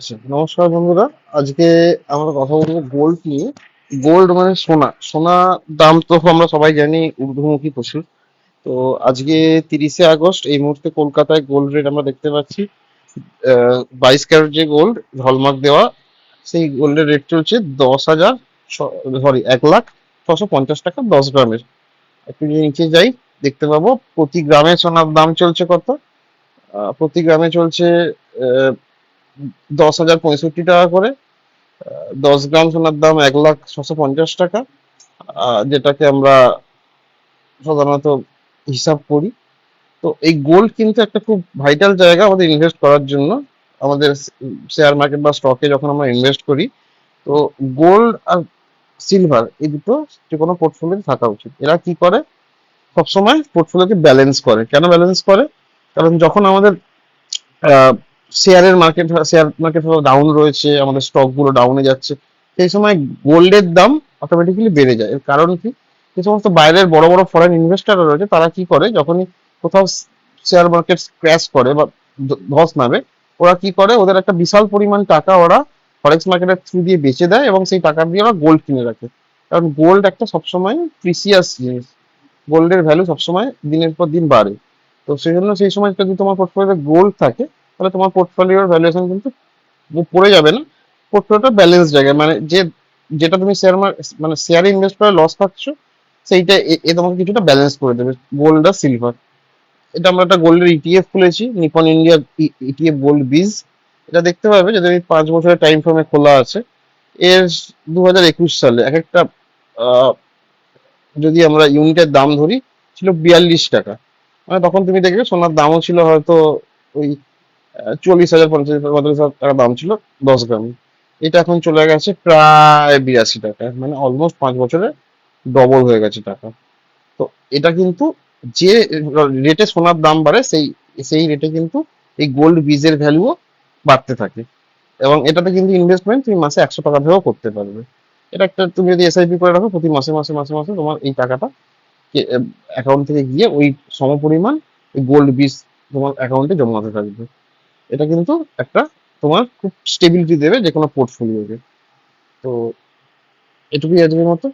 আচ্ছা, নমস্কার বন্ধুরা। আজকে আমরা কথা বলবো গোল্ড নিয়ে। গোল্ড মানে সোনা। সোনা দাম তো আমরা সবাই জানি ঊর্ধ্বমুখী প্রচুর। তো আজকে 30শে আগস্ট এই মুহূর্তে কলকাতায় গোল্ড রেট আমরা দেখতে পাচ্ছি 22 ক্যারেট যে গোল্ড হলমার্ক দেওয়া, সেই গোল্ডের রেট চলছে 10,000, সরি 1,06,50 টাকা 10 গ্রামের। একটু যদি নিচে যাই দেখতে পাবো প্রতি গ্রামে সোনার দাম চলছে কত। প্রতি গ্রামে চলছে 10,065 টাকা করে। 10 গ্রাম সোনার দাম 1,06,50 টাকা, যেটাকে আমরা সাধারণত হিসাব করি। তো এই গোল্ড কিন্তু একটা খুব ভাইটাল জায়গা আমাদের ইনভেস্ট করার জন্য। আমাদের শেয়ার মার্কেট বা স্টকে যখন আমরা ইনভেস্ট করি, তো গোল্ড আর সিলভার এই দুটো যে কোনো পোর্টফোলিও থাকা উচিত। এরা কি করে, সবসময় পোর্টফোলিওকে ব্যালেন্স করে। কেন ব্যালেন্স করে? কারণ যখন আমাদের শেয়ার মার্কেট ডাউন রয়েছে, আমাদের স্টক গুলো ডাউনে যাচ্ছে, সেই সময় গোল্ডের দাম অটোমেটিক্যালি বেড়ে যায়। এর কারণ কি? যে সমস্ত বাইরের বড় বড় ফরেন ইনভেস্টররা রয়েছে, তারা কি করে, যখনই কোথাও শেয়ার মার্কেট ক্র্যাশ করে বা ধস নামে, ওরা কি করে, ওদের একটা বিশাল পরিমাণ টাকা ওরা ফরেক্স মার্কেটের থ্রু দিয়ে বেচে দেয় এবং সেই টাকা দিয়ে ওরা গোল্ড কিনে রাখে। কারণ গোল্ড একটা সবসময় প্রিসিয়াস জিনিস। গোল্ডের ভ্যালু সবসময় দিনের পর দিন বাড়ে। তো সেই জন্য সেই সময় যদি তোমার পোর্টফোলিওতে গোল্ড থাকে, তাহলে তোমার পোর্টফোলিওর ভ্যালুয়েশন কিন্তু পড়ে যাবে না। পোর্টফোলিওটা ব্যালেন্স জায়গায়, মানে যেটা তুমি মানে শেয়ারে ইনভেস্ট করে লস খাচ্ছ, সেইটা এ তোমাকে কিছুটা ব্যালেন্স করে দেবে, গোল্ড আর সিলভার। এটা আমরা একটা গোল্ডের ইটিএফ খুলেছি, নিপন ইন্ডিয়া ইটিএফ গোল্ড বীজ। এটা দেখতে পাবে যদি 5 বছরের টাইম ফ্রেমে খোলা আছে। এর 2021 সালে এক একটা যদি আমরা ইউনিটের দাম ধরি, ছিল 42 টাকা। মানে তখন তুমি দেখবে সোনার দামও ছিল হয়তো ওই 40,000, 50,000, 45,000 টাকা দাম ছিল 10 গ্রাম। এটা এখন চলে গেছে প্রায় 82 টাকা, মানে অলমোস্ট 5 বছরে ডবল হয়ে গেছে টাকা। তো এটা কিন্তু যে রেটে সোনার দাম বাড়ে, সেই সেই রেটে কিন্তু এই গোল্ড বীজের ভ্যালুও বাড়তে থাকে। এবং এটাতে কিন্তু ইনভেস্টমেন্ট তুমি মাসে 100 টাকা ধরেও করতে পারবে। এটা একটা, তুমি যদি এসআইপি করে রাখো, প্রতি মাসে মাসে মাসে মাসে তোমার এই টাকাটা অ্যাকাউন্ট থেকে গিয়ে ওই সমপরিমাণ গোল্ড বীজ তোমার অ্যাকাউন্টে জমা হতে থাকবে। এটা কিন্তু একটা তোমার খুব স্টেবিলিটি দেবে যে কোনো পোর্টফোলিওকে। তো এটুকুই আজকের মতো।